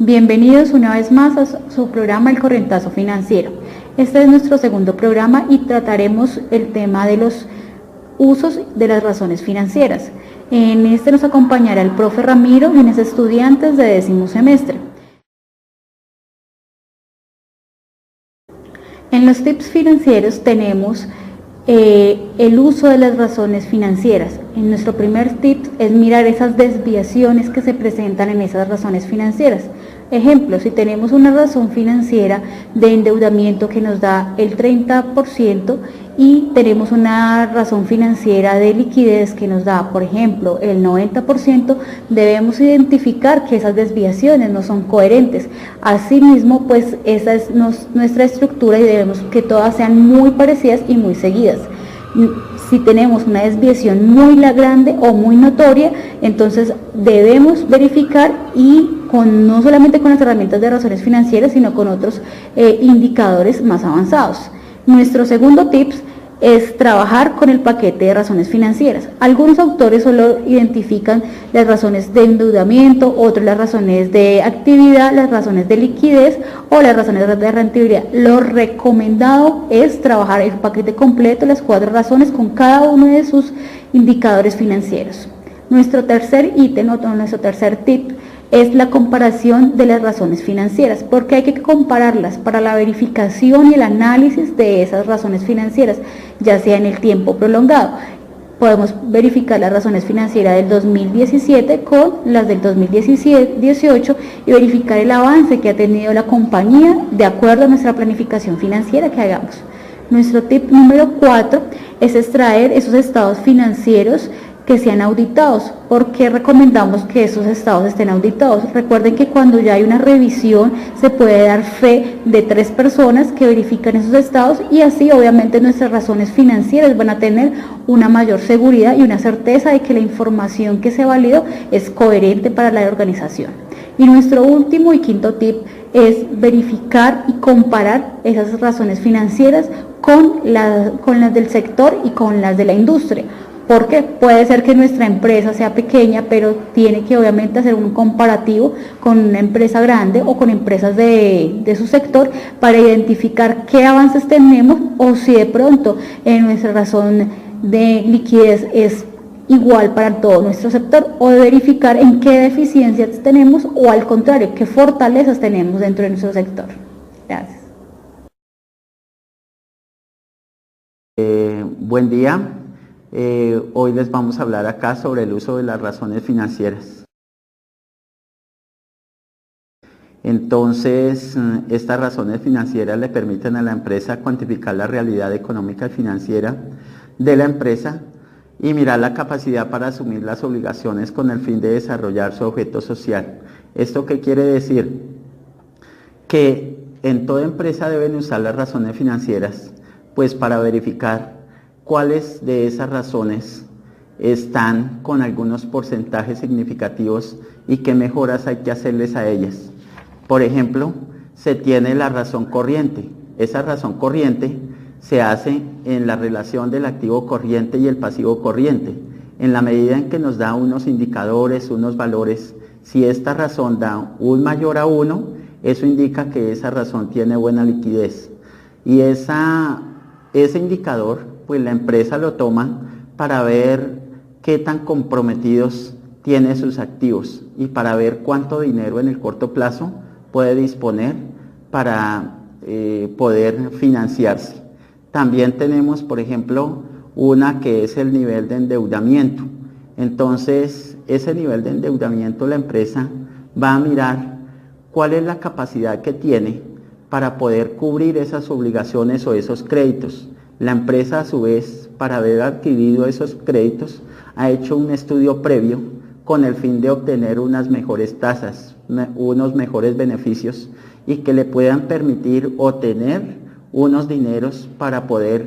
Bienvenidos una vez más a su programa El Corrientazo Financiero. Este es nuestro segundo programa y trataremos el tema de los usos de las razones financieras. En este nos acompañará el profe Ramiro, quien es estudiante de 10º semestre. En los tips financieros tenemos el uso de las razones financieras. En nuestro primer tip es mirar esas desviaciones que se presentan en esas razones financieras. Ejemplo, si tenemos una razón financiera de endeudamiento que nos da el 30% y tenemos una razón financiera de liquidez que nos da, por ejemplo, el 90%, debemos identificar que esas desviaciones no son coherentes. Asimismo, pues esa es nuestra estructura y debemos que todas sean muy parecidas y muy seguidas. Si tenemos una desviación muy grande o muy notoria, entonces debemos verificar y no solamente con las herramientas de razones financieras, sino con otros indicadores más avanzados. Nuestro segundo tips es trabajar con el paquete de razones financieras. Algunos autores solo identifican las razones de endeudamiento, otros las razones de actividad, las razones de liquidez o las razones de rentabilidad. Lo recomendado es trabajar el paquete completo, las 4 razones con cada uno de sus indicadores financieros. Nuestro tercer ítem, nuestro tercer tip es la comparación de las razones financieras, porque hay que compararlas para la verificación y el análisis de esas razones financieras, ya sea en el tiempo prolongado. Podemos verificar las razones financieras del 2017 con las del 2018 y verificar el avance que ha tenido la compañía de acuerdo a nuestra planificación financiera que hagamos. Nuestro tip número 4 es extraer esos estados financieros que sean auditados. ¿Por qué recomendamos que esos estados estén auditados? Recuerden que cuando ya hay una revisión se puede dar fe de 3 personas que verifican esos estados y así obviamente nuestras razones financieras van a tener una mayor seguridad y una certeza de que la información que se validó es coherente para la organización. Y nuestro último y quinto tip es verificar y comparar esas razones financieras con las del sector y con las de la industria. Porque puede ser que nuestra empresa sea pequeña, pero tiene que obviamente hacer un comparativo con una empresa grande o con empresas de su sector para identificar qué avances tenemos o si de pronto nuestra razón de liquidez es igual para todo nuestro sector, o de verificar en qué deficiencias tenemos o al contrario, qué fortalezas tenemos dentro de nuestro sector. Gracias. Buen día. Hoy les vamos a hablar acá sobre el uso de las razones financieras. Entonces, estas razones financieras le permiten a la empresa cuantificar la realidad económica y financiera de la empresa y mirar la capacidad para asumir las obligaciones con el fin de desarrollar su objeto social. ¿Esto qué quiere decir? Que en toda empresa deben usar las razones financieras, pues para verificar cuáles de esas razones están con algunos porcentajes significativos y qué mejoras hay que hacerles a ellas. Por ejemplo, se tiene la razón corriente. Esa razón corriente se hace en la relación del activo corriente y el pasivo corriente. En la medida en que nos da unos indicadores, unos valores, si esta razón da un mayor a 1, eso indica que esa razón tiene buena liquidez. Y ese indicador, pues la empresa lo toma para ver qué tan comprometidos tiene sus activos y para ver cuánto dinero en el corto plazo puede disponer para poder financiarse. También tenemos, por ejemplo, una que es el nivel de endeudamiento. Entonces, ese nivel de endeudamiento la empresa va a mirar cuál es la capacidad que tiene para poder cubrir esas obligaciones o esos créditos. La empresa, a su vez, para haber adquirido esos créditos, ha hecho un estudio previo con el fin de obtener unas mejores tasas, unos mejores beneficios y que le puedan permitir obtener unos dineros para poder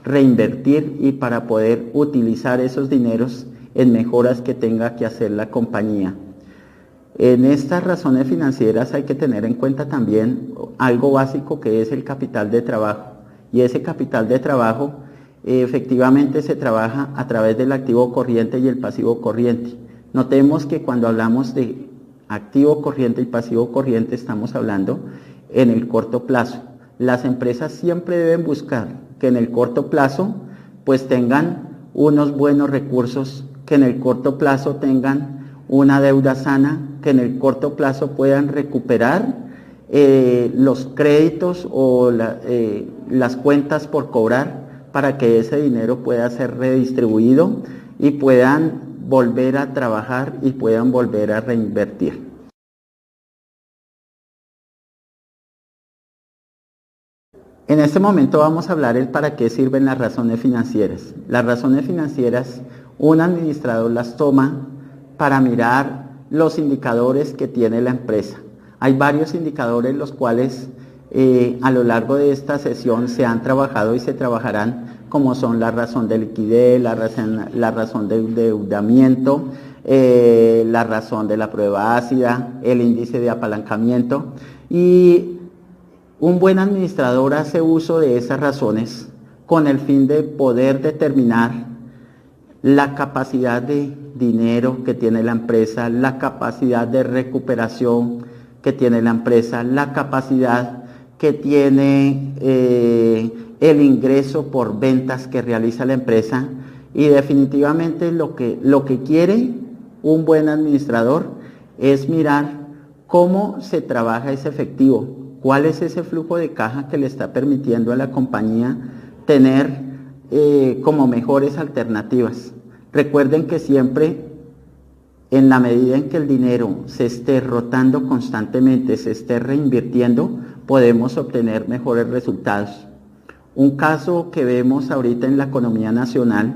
reinvertir y para poder utilizar esos dineros en mejoras que tenga que hacer la compañía. En estas razones financieras hay que tener en cuenta también algo básico que es el capital de trabajo. Y ese capital de trabajo efectivamente se trabaja a través del activo corriente y el pasivo corriente. Notemos que cuando hablamos de activo corriente y pasivo corriente, estamos hablando en el corto plazo. Las empresas siempre deben buscar que en el corto plazo pues tengan unos buenos recursos, que en el corto plazo tengan una deuda sana, que en el corto plazo puedan recuperar los créditos o las cuentas por cobrar para que ese dinero pueda ser redistribuido y puedan volver a trabajar y puedan volver a reinvertir. En este momento vamos a hablar el para qué sirven las razones financieras. Las razones financieras, un administrador las toma para mirar los indicadores que tiene la empresa. Hay varios indicadores los cuales a lo largo de esta sesión se han trabajado y se trabajarán, como son la razón de liquidez, la razón de endeudamiento, la razón de la prueba ácida, el índice de apalancamiento, y un buen administrador hace uso de esas razones con el fin de poder determinar la capacidad de dinero que tiene la empresa, la capacidad de recuperación que tiene la empresa, la capacidad que tiene el ingreso por ventas que realiza la empresa, y definitivamente lo que quiere un buen administrador es mirar cómo se trabaja ese efectivo, cuál es ese flujo de caja que le está permitiendo a la compañía tener como mejores alternativas. Recuerden que siempre, en la medida en que el dinero se esté rotando constantemente, se esté reinvirtiendo, podemos obtener mejores resultados. Un caso que vemos ahorita en la economía nacional,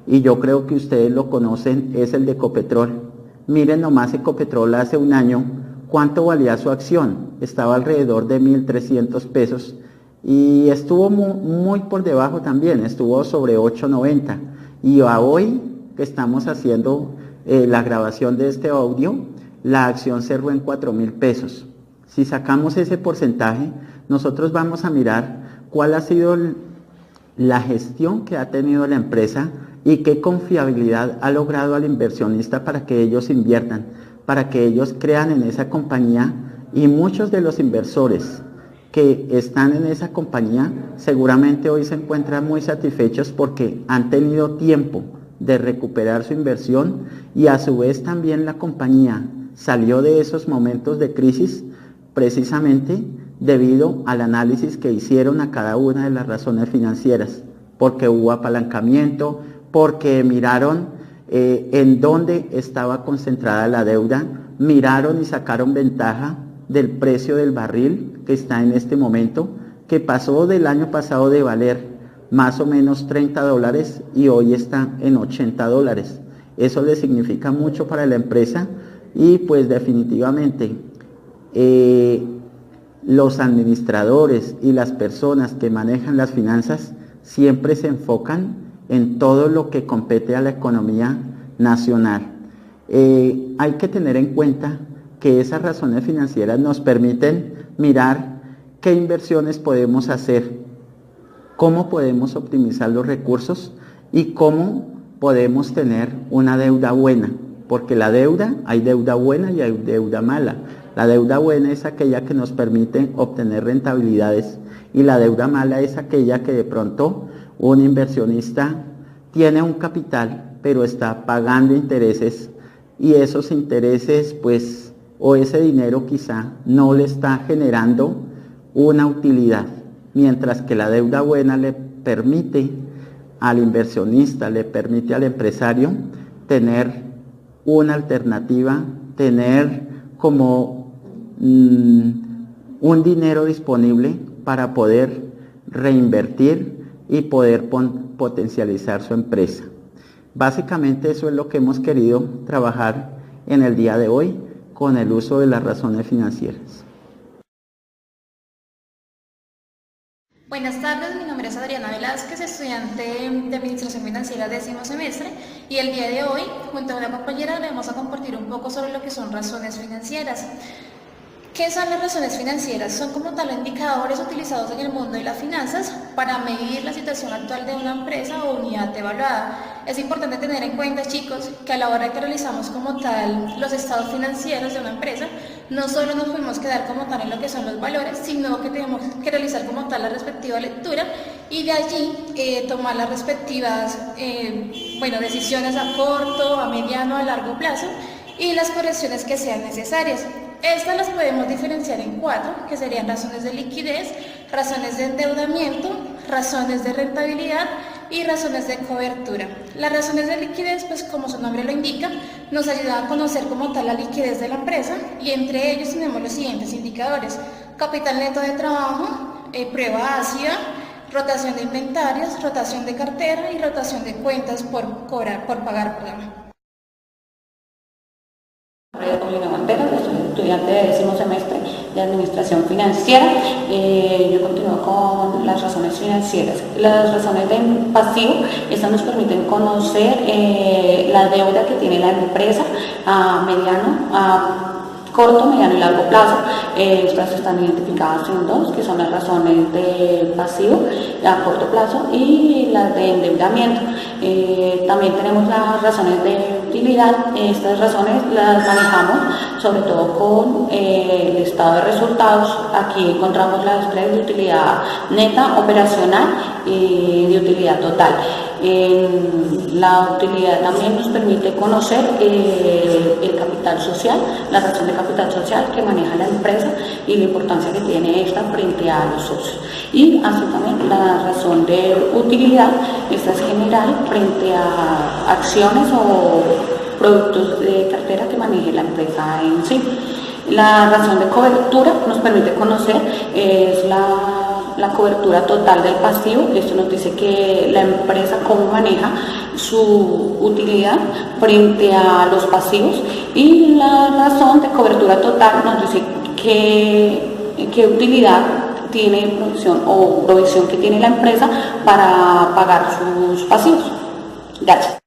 y yo creo que ustedes lo conocen, es el de Ecopetrol. Miren nomás Ecopetrol hace un año, ¿cuánto valía su acción? Estaba alrededor de 1.300 pesos y estuvo muy por debajo también, estuvo sobre 8.90. Y a hoy que estamos haciendo la grabación de este audio, la acción cerró en 4.000 pesos. Si sacamos ese porcentaje, nosotros vamos a mirar cuál ha sido la gestión que ha tenido la empresa y qué confiabilidad ha logrado al inversionista para que ellos inviertan, para que ellos crean en esa compañía, y muchos de los inversores que están en esa compañía seguramente hoy se encuentran muy satisfechos porque han tenido tiempo de recuperar su inversión, y a su vez también la compañía salió de esos momentos de crisis precisamente debido al análisis que hicieron a cada una de las razones financieras, porque hubo apalancamiento, porque miraron en dónde estaba concentrada la deuda, miraron y sacaron ventaja del precio del barril que está en este momento, que pasó del año pasado de valer más o menos $30 y hoy está en $80. Eso le significa mucho para la empresa, y pues definitivamente los administradores y las personas que manejan las finanzas siempre se enfocan en todo lo que compete a la economía nacional. Hay que tener en cuenta que esas razones financieras nos permiten mirar qué inversiones podemos hacer, cómo podemos optimizar los recursos y cómo podemos tener una deuda buena, porque la deuda, hay deuda buena y hay deuda mala. La deuda buena es aquella que nos permite obtener rentabilidades, y la deuda mala es aquella que de pronto un inversionista tiene un capital pero está pagando intereses, y esos intereses pues, o ese dinero quizá no le está generando una utilidad, mientras que la deuda buena le permite al inversionista, le permite al empresario tener una alternativa, tener como un dinero disponible para poder reinvertir y poder potencializar su empresa. Básicamente eso es lo que hemos querido trabajar en el día de hoy con el uso de las razones financieras. Buenas tardes, mi nombre es Adriana Velázquez, estudiante de Administración Financiera 10º semestre, y el día de hoy, junto a una compañera, le vamos a compartir un poco sobre lo que son razones financieras. ¿Qué son las razones financieras? Son como tal indicadores utilizados en el mundo de las finanzas para medir la situación actual de una empresa o unidad evaluada. Es importante tener en cuenta, chicos, que a la hora que realizamos como tal los estados financieros de una empresa, no solo nos podemos quedar como tal en lo que son los valores, sino que tenemos que realizar como tal la respectiva lectura y de allí tomar las respectivas decisiones a corto, a mediano, a largo plazo y las correcciones que sean necesarias. Estas las podemos diferenciar en 4, que serían razones de liquidez, razones de endeudamiento, razones de rentabilidad y razones de cobertura. Las razones de liquidez, pues como su nombre lo indica, nos ayudan a conocer como tal la liquidez de la empresa y entre ellos tenemos los siguientes indicadores: capital neto de trabajo, prueba ácida, rotación de inventarios, rotación de cartera y rotación de cuentas por pagar. Soy estudiante de 10º semestre de Administración Financiera. Yo continúo con las razones financieras. Las razones de pasivo, estas nos permiten conocer la deuda que tiene la empresa a corto, mediano y largo plazo. Estas están identificadas en 2, que son las razones de pasivo a corto plazo y las de endeudamiento. También tenemos las razones de utilidad. Estas razones las manejamos sobre todo con el estado de resultados. Aquí encontramos las 3 de utilidad neta, operacional y de utilidad total. La utilidad también nos permite conocer el capital social, la razón de capital social que maneja la empresa y la importancia que tiene esta frente a los socios. Y así también la razón de utilidad, esta es general frente a acciones o productos de cartera que maneje la empresa en sí. La razón de cobertura nos permite conocer es la cobertura total del pasivo. Esto nos dice que la empresa cómo maneja su utilidad frente a los pasivos, y la razón de cobertura total nos dice qué utilidad tiene provisión que tiene la empresa para pagar sus pasivos. Gracias.